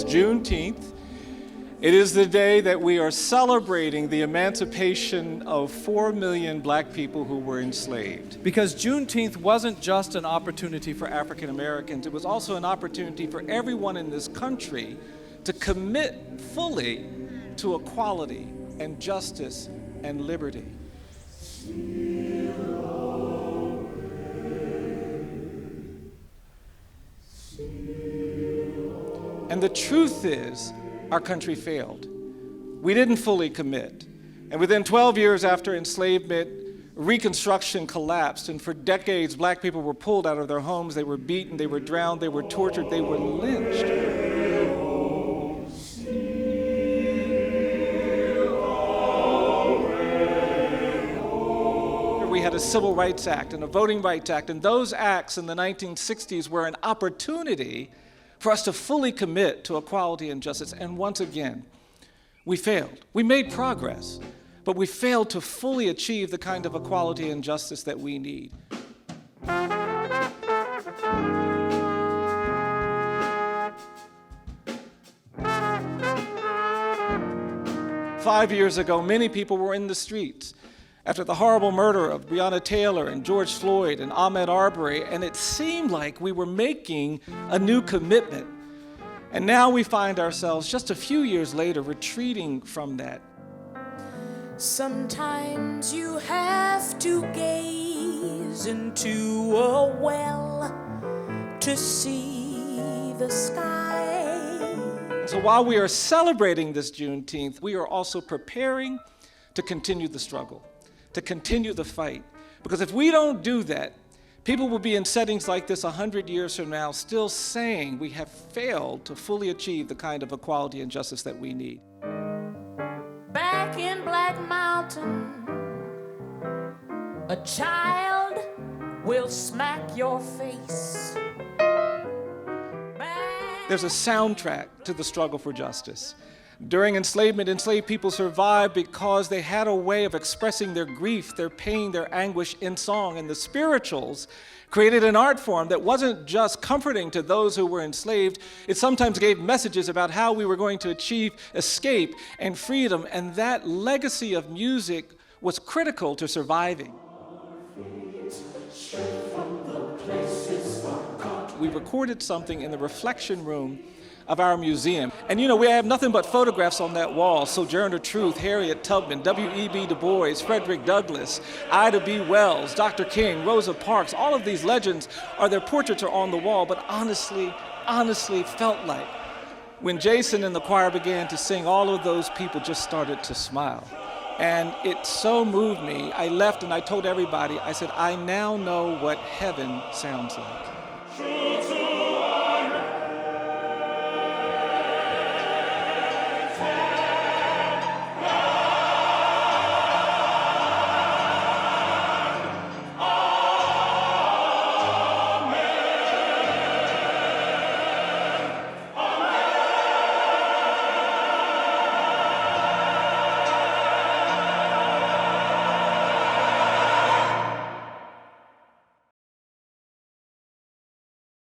is Juneteenth. It is the day that we are celebrating the emancipation of 4 million black people who were enslaved. Because Juneteenth wasn't just an opportunity for African Americans, it was also an opportunity for everyone in this country to commit fully to equality and justice and liberty. And the truth is, our country failed. We didn't fully commit. And within 12 years after enslavement, Reconstruction collapsed, and for decades, black people were pulled out of their homes, they were beaten, they were drowned, they were tortured, they were lynched. We had a Civil Rights Act and a Voting Rights Act, and those acts in the 1960s were an opportunity for us to fully commit to equality and justice. And once again, we failed. We made progress, but we failed to fully achieve the kind of equality and justice that we need. 5 years ago, many people were in the streets after the horrible murder of Breonna Taylor and George Floyd and Ahmaud Arbery, and it seemed like we were making a new commitment. And now we find ourselves just a few years later retreating from that. Sometimes you have to gaze into a well to see the sky. So while we are celebrating this Juneteenth, we are also preparing to continue the struggle, to continue the fight. Because if we don't do that, people will be in settings like this 100 years from now still saying we have failed to fully achieve the kind of equality and justice that we need. Back in Black Mountain, a child will smack your face. There's a soundtrack to the struggle for justice. During enslavement, enslaved people survived because they had a way of expressing their grief, their pain, their anguish in song. And the spirituals created an art form that wasn't just comforting to those who were enslaved. It sometimes gave messages about how we were going to achieve escape and freedom. And that legacy of music was critical to surviving. We recorded something in the reflection room of our museum. And you know, we have nothing but photographs on that wall. Sojourner Truth, Harriet Tubman, W.E.B. Du Bois, Frederick Douglass, Ida B. Wells, Dr. King, Rosa Parks. All of these legends their portraits are on the wall, but honestly felt like when Jason and the choir began to sing, all of those people just started to smile. And it so moved me. I left and I told everybody, I said, I now know what heaven sounds like.